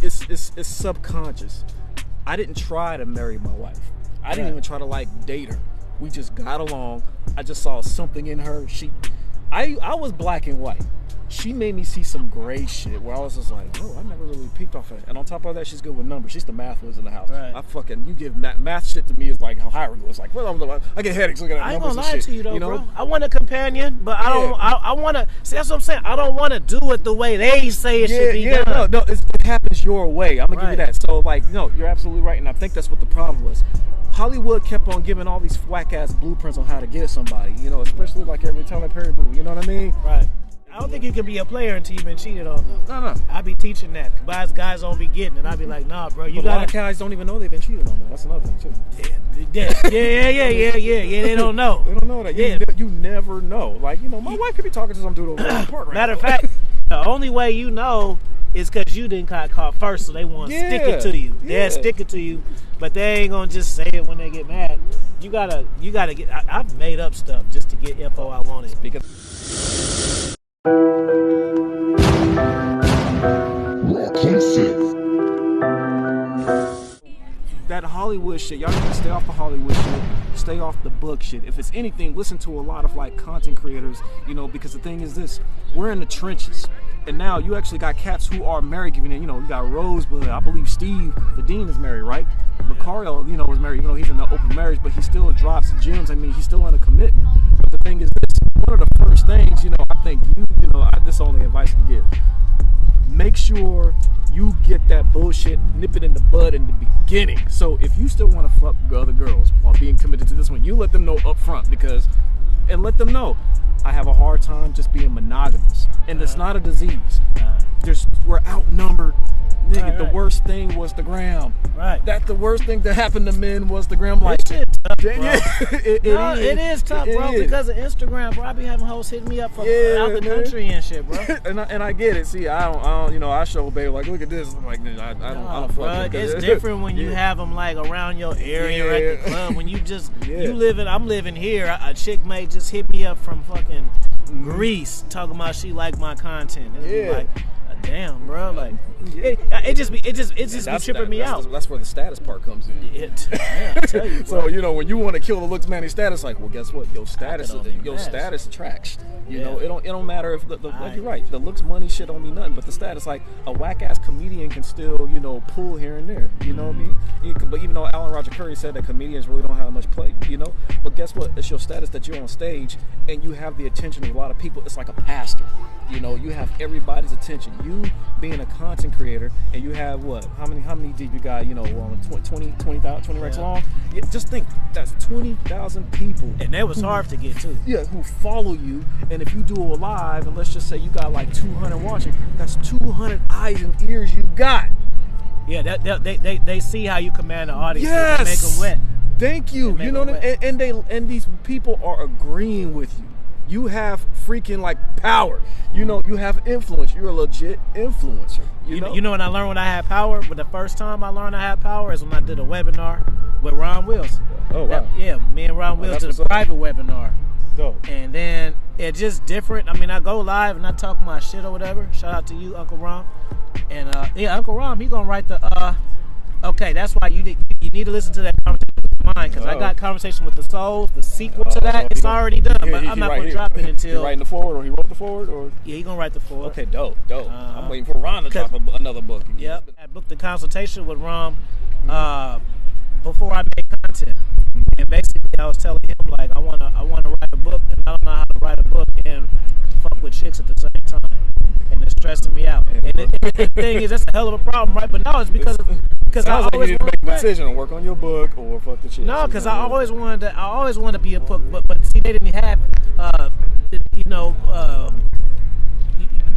It's subconscious. I didn't try to marry my wife. I didn't even try to like date her. We just got along. I just saw something in her. I was black and white. She made me see some gray shit where I was just like, oh, I never really peeped off of it. And on top of that, she's good with numbers. She's the math whiz in the house. Right. You give math shit to me is like hieroglyphs. Like, I get headaches looking at numbers and shit. I ain't gonna lie to you though, bro. I want a companion, but I don't. I want to. See, that's what I'm saying. I don't want to do it the way they say it should be done. No, it happens your way. I'm gonna give you that. So, like, no, you're absolutely right, and I think that's what the problem was. Hollywood kept on giving all these whack ass blueprints on how to get somebody. You know, especially like every Tyler Perry movie. You know what I mean? Right. I don't think you can be a player until you've been cheated on. No. I be teaching that. Guys don't be getting it. I be like, nah, bro, you got. A lot of guys don't even know they've been cheated on. That's another thing too. Yeah. They don't know. They don't know that. Yeah. You never know. Like, you know, my wife could be talking to some dude over in the park right Matter of fact, the only way you know is because you didn't got caught first, so they want to stick it to you. They'll stick it to you, but they ain't gonna just say it when they get mad. You gotta get. I've made up stuff just to get info I wanted. That Hollywood shit, y'all need to stay off the Hollywood shit, stay off the book shit. If it's anything, listen to a lot of like content creators, you know, because the thing is this, we're in the trenches. And now you actually got cats who are married, you know, you got Rosebud, I believe Steve, the Dean, is married, right? Macario, you know, is married, even though he's in an open marriage, but he still drops gems. I mean, he's still in a commitment. But the thing is this, one of the first things, you know, I think this is only advice I can give. Make sure you get that bullshit, nip it in the bud in the beginning. So if you still want to fuck other girls while being committed to this one, you let them know up front, and let them know, I have a hard time just being monogamous. And it's not a disease. We're outnumbered. Nigga, right. The worst thing was the gram. Right. That the worst thing that happened to men was the gram. Like, this shit tough, bro. it is tough, bro. Because of Instagram, bro. I be having hoes hitting me up from out the country and shit, bro. and I get it. See, I don't, you know, I show baby like, look at this. I'm like, I don't fuck it. It's different when you have them like around your area at the club. When you just I'm living here. A chick may just hit me up from fucking Greece talking about she like my content. It's like, damn, bro, like it just be tripping me out. That's where the status part comes in. I tell you, so you know, when you want to kill the looks manny status, like, well, guess what? Your status attracts. You know, it don't matter if like you're right. The looks money shit don't mean nothing, but the status, like a whack ass comedian can still, you know, pull here and there. You know what I mean? But even though Alan Roger Curry said that comedians really don't have much play, you know, but guess what? It's your status that you're on stage and you have the attention of a lot of people. It's like a pastor. You know, you have everybody's attention. You being a content creator, and you have what? How many deep you got? You know, 20 racks long. Yeah, just think, that's 20,000 people, and that was hard to get to. Yeah, who follow you, and if you do a live, and let's just say you got like 200 watching, that's 200 eyes and ears you got. Yeah, they see how you command the audience. Yes, make them wet. Thank you. You know what I mean? And these people are agreeing with you. You have freaking like power. You know, you have influence. You're a legit influencer. You know when I learned when I had power? But the first time I learned I had power is when I did a webinar with Ron Wills. Oh, wow. Me and Ron Wills did a private webinar. Dope. And then it's just different. I mean, I go live and I talk my shit or whatever. Shout out to you, Uncle Ron. And Uncle Ron, he gonna write the okay, that's why you need to listen to that conversation with mine, because I got Conversation with the Souls, the sequel to that. It's already done, but I'm not going to drop it until... He writing the forward, or he wrote the forward? Or? Yeah, he going to write the forward. Okay, dope. I'm waiting for Ron to drop another book. Yep. I booked the consultation with Ron before I made content. And basically I was telling him, like, I want to write a book, and I don't know how to write a book and fuck with chicks at the same time. And it's stressing me out. And the thing is, that's a hell of a problem, right? But no, it's because I always need to make a decision and work on your book or fuck the shit. No, because I always wanted to be a book, but see, they didn't have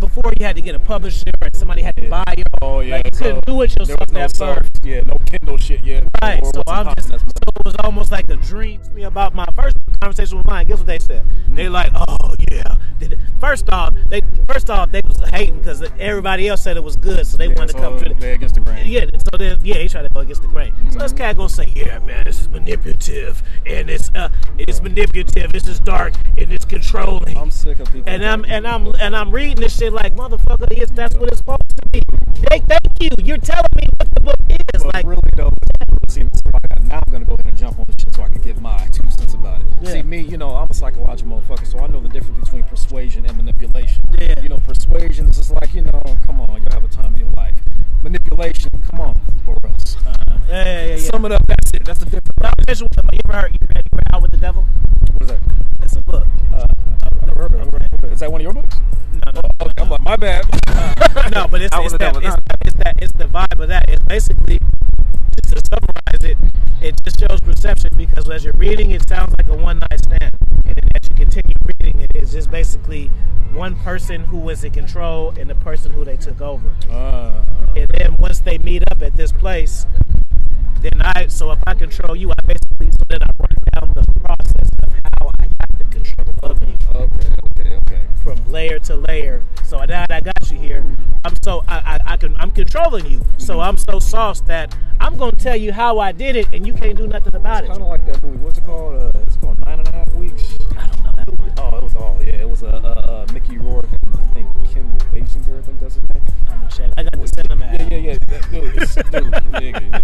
before you had to get a publisher and somebody had to buy your. Oh yeah. Like, you couldn't do it yourself at first. Yeah, no Kindle shit yet. Right. So it was almost like a dream to me about my first conversation with mine. Guess what they said? They like, oh yeah. First off, they was hating because everybody else said it was good, so they wanted to come to it against the grain. Yeah. So he tried to go against the grain. So this cat gonna say, yeah, man, this is manipulative, and it's manipulative. This is dark, and it's controlling. I'm sick of people. And I'm reading this shit like, motherfucker, that's what it's supposed to me. Thank you. You're telling me what the book is. But Like, really though, see, now I'm gonna go ahead and jump on the shit so I can give my 2 cents about it. Yeah. See, me, I'm a psychological motherfucker, so I know the difference between persuasion and manipulation. Yeah. Persuasion is just like, come on, you have a time in your life. Manipulation, come on, or else. yeah. Sum it up, that's it. That's the difference. You ever heard Out with the Devil? What is that? It's a book. I never heard of it. Is that one of your books? No. Okay, I'm like, my bad. No, but it's the vibe of that. It's basically, just to summarize it, it just shows perception, because as you're reading, it sounds like a one-night stand, and then as you continue reading, it is just basically one person who was in control and the person who they took over. And then once they meet up at this place, then so if I control you, I run down the process of how I have the control of you. Okay. From layer to layer. So now that I got you here, I'm controlling you. So I'm so sauced that I'm gonna tell you how I did it, and you can't do nothing about it. Kind of like that movie. What's it called? It's called 9.5 Weeks. I don't know that one. Oh, it was Mickey Rourke and I think Kim Basinger. I think that's his name. I'm gonna check. I got the cinema. Yeah.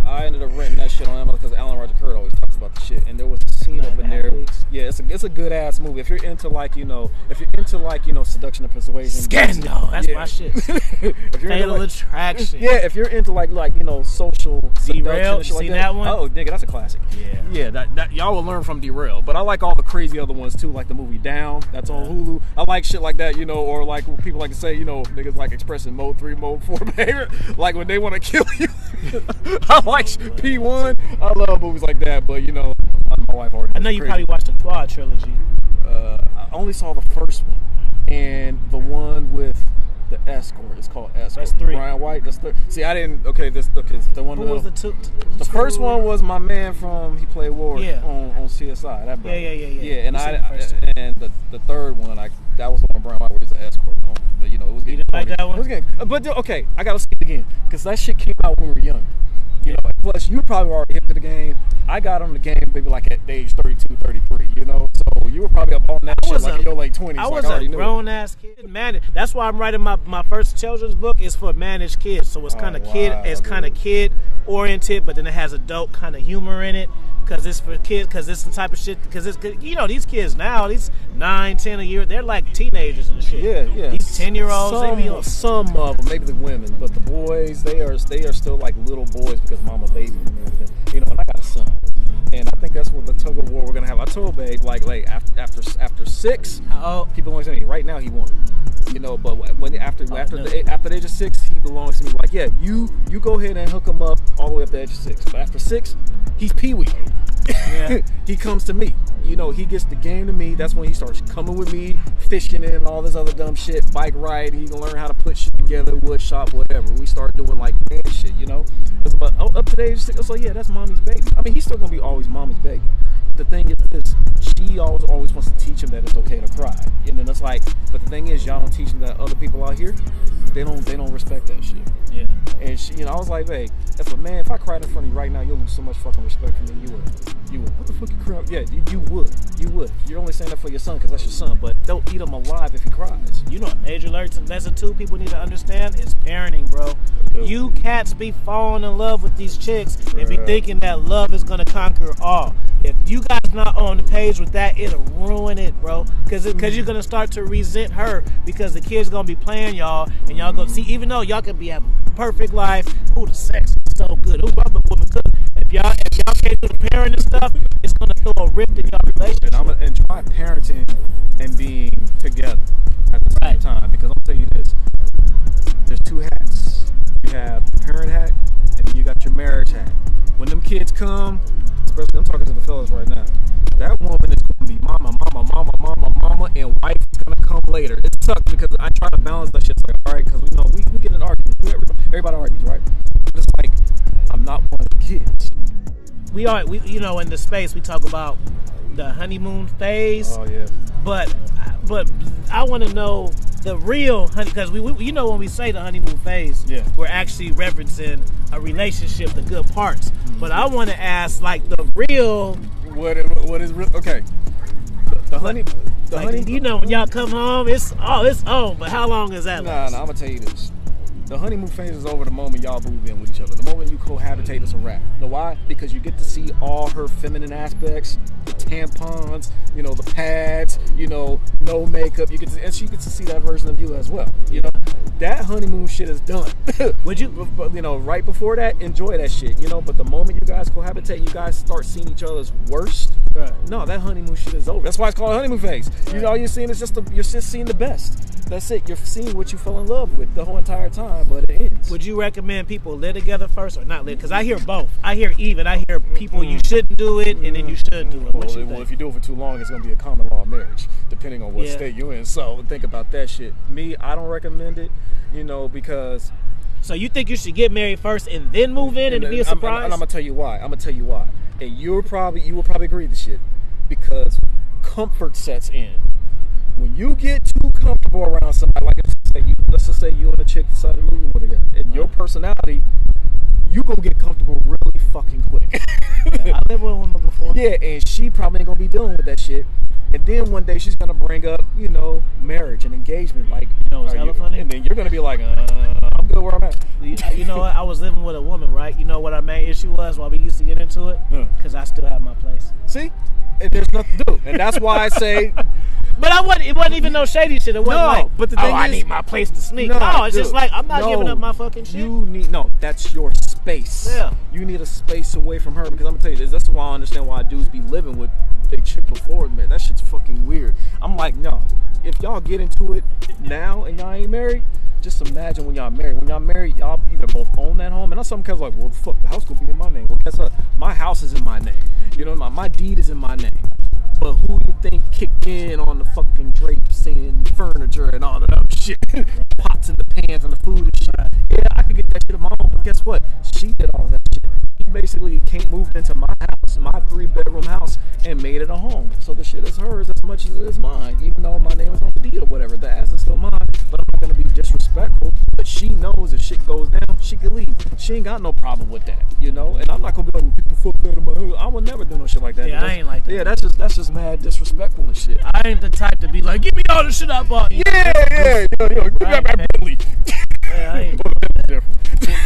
I ended up renting that shit on Amazon because Alan Roger Kurt always talks about the shit, and there was a scene up in there. Yeah, it's a good ass movie. If you're into seduction and persuasion. Scandal. That's my shit. If you're Fatal Attraction. Yeah, if you're into social Derail. shit See like that one? Oh, nigga, that's a classic. Yeah. That y'all will learn from Derail. But I like all the crazy other ones too, like the movie Down. That's on Hulu. I like shit like that, or like people like to say, niggas like expressing mode 3, mode 4 behavior, like when they want to kill you. I like P1. I love movies like that, but my wife already. I know you probably watched the Quad trilogy. I only saw the first one, and the one with the Escort. It's called Escort. That's 3. Brian White. That's 3. See, I didn't. Okay, the one. What was the two? The first one was my man he played Ward on CSI. That brother. Yeah. And the third one, that was the one Brian White was the Escort. But it was getting. You didn't like that one? It was getting. But okay, I gotta see it again because that shit came out when we were young. Plus, you probably were already hip to the game. I got on the game maybe like at age 32, 33, So you were probably up on that shit like in your late 20s. I was a grown-ass kid. That's why I'm writing my first children's book is for managed kids. So it's kind of kid-oriented, but then it has adult kind of humor in it. Because it's for kids, because it's the type of shit, because it's, these kids now, these 9, 10 a year, they're like teenagers and shit. Yeah. These 10-year-olds, some of them, maybe the women, but the boys, they are still like little boys because mama baby and everything. And I got a son. And I think that's what the tug of war we're gonna have. I told Babe like after 6, people always say right now he won. But when after the age of 6, he belongs to me. Like, yeah, you go ahead and hook him up all the way up to the age of 6. But after 6, he's Pee-wee. Yeah. He comes to me. He gets the game to me. That's when he starts coming with me, fishing and all this other dumb shit, bike ride. He can learn how to put shit together, wood shop, whatever. We start doing like man shit, But up to the age of 6, I was like, yeah, that's mommy's baby. I mean, he's still gonna be always mommy's baby. The thing is this, she always wants to teach him that it's okay to cry. And then it's like, but the thing is, y'all don't teach him that other people out here, they don't respect that shit. Yeah. And she, I was like, hey, if I cried in front of you right now, you'll lose so much fucking respect from me. You would. What the fuck you crying? Yeah, you would. You're only saying that for your son because that's your son, but they'll eat him alive if he cries. A major lesson too people need to understand is parenting, bro. You cats be falling in love with these chicks and be thinking that love is gonna conquer all. If you guys not on the page with that, it'll ruin it, bro. Because you're gonna start to resent her because the kid's gonna be playing y'all, and y'all gonna see. Even though y'all can be having a perfect life, the sex is so good. I'm a woman cook. If y'all can't do the parenting stuff, it's gonna throw a rift in y'all relationship. And try parenting and being together at the same time. Because I'm telling you this, there's 2 hats. You have the parent hat, and then you got your marriage hat. When them kids come, especially I'm talking to the fellas right now, that woman is going to be mama, and wife is going to come later. It sucks because I try to balance that shit. It's like, all right, because we get in arguments. Everybody argues, right? But it's like, I'm not one of the kids. We in the space we talk about the honeymoon phase. Oh yeah. But I want to know the real honey, because we when we say the honeymoon phase, we're actually referencing a relationship, the good parts. But I want to ask like the real. What is real? Okay. The honey, you know, when y'all come home, it's on. But how long is that? Nah, I'm gonna tell you this. The honeymoon phase is over the moment y'all move in with each other. The moment you cohabitate, it's a wrap. Know why? Because you get to see all her feminine aspects, the tampons, you know, the pads, you know, no makeup. And she gets to see that version of you as well. You know, that honeymoon shit is done. Would you? You know, right before that, enjoy that shit. You know, but the moment you guys cohabitate, you guys start seeing each other's worst. Right. No, that honeymoon shit is over. That's why it's called a honeymoon phase. Right. You know, all you're seeing is you're just seeing the best. That's it. You're seeing what you fell in love with the whole entire time, but it ends. Would you recommend people live together first or not live? Because I hear both. I hear even. I hear people you shouldn't do it, and then you should do it. What you think? Well, if you do it for too long, it's going to be a common law marriage, depending on what state you're in. So think about that shit. Me, I don't recommend it, you know, because... So you think you should get married first and then move in and be a surprise? And I'm going to tell you why. And you will probably agree to shit, because comfort sets in. When you get too comfortable around somebody, like let's just say you and a chick decided to move with her, and your personality, you gonna get comfortable really fucking quick. I lived with a woman before. Yeah, and she probably ain't gonna be dealing with that shit. And then one day she's gonna bring up, you know, marriage and engagement. Like, you know, it's hella funny. And then you're gonna be like, I'm good where I'm at. You know what? I was living with a woman, right? You know what our main issue was while we used to get into it? Because I still have my place. See? And there's nothing to do. And that's why I say... But it wasn't even no shady shit. It wasn't but the thing is, I need my place to sneak. No, it's just like, I'm not giving up my fucking shit. That's your space. Yeah. You need a space away from her, because I'm gonna tell you this. That's why I understand why dudes be living with a chick before, man. That shit's fucking weird. I'm like, no. If y'all get into it now and y'all ain't married, just imagine when y'all married. When y'all married, y'all either both own that home, and that's some cats like, well, fuck, the house gonna be in my name. Well, guess what? My house is in my name. You know, my deed is in my name. But who you think kicked in on the fucking drapes and furniture and all that other shit? Pots and the pans and the food and shit. Yeah, I could get that shit at my home, but guess what? She did all that shit. He basically moved into my house, my 3-bedroom house, and made it a home. So the shit is hers as much as it is mine, even though my name is on the deed or whatever. The ass is still mine, but I'm not gonna be disrespectful. But she knows if shit goes down, she can leave. She ain't got no problem with that, you know. And I'm not gonna be like, get the fuck out of my house. I would never do no shit like that. Yeah, I ain't like that. Yeah, that's just mad disrespectful and shit. I ain't the type to be like, give me all the shit I bought you. Yeah. You got my Bentley. Yeah, I ain't different.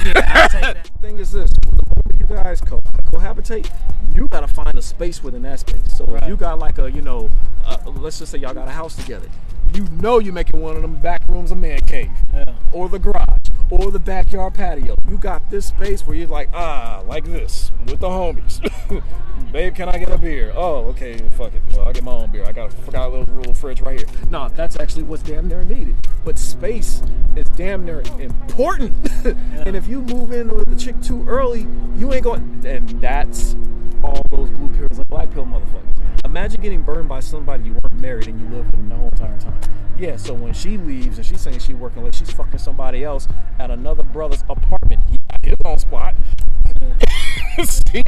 Yeah, I'll take that. Thing is this: the moment you guys cohabitate, you gotta find a space within that space. So if you got like a, you know, let's just say y'all got a house together. You know you're making one of them back rooms a man cave, or the garage, or the backyard patio. You got this space where you're like, like this, with the homies. Babe, can I get a beer? Oh, okay, fuck it. Well, I get my own beer. Forgot a little fridge right here. No, that's actually what's damn near needed. But space is damn near important. And if you move in with the chick too early, you ain't going. And that's all those blue pills and black pill motherfuckers. Imagine getting burned by somebody you weren't married and you lived with them the whole entire time. Yeah, so when she leaves and she's saying she's working late, she's fucking somebody else at another brother's apartment. He got his own spot. See?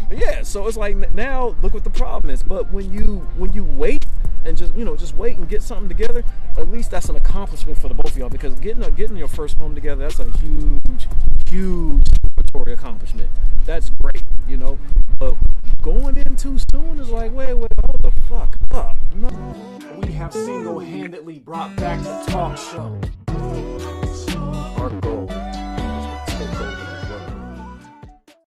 Yeah, so it's like, now look what the problem is. But when you wait and just wait and get something together, at least that's an accomplishment for the both of y'all, because getting your first home together, that's a huge celebratory accomplishment. That's great, you know. But going in too soon is like, wait, hold the fuck up. No. We have single-handedly brought back the talk show. Our goal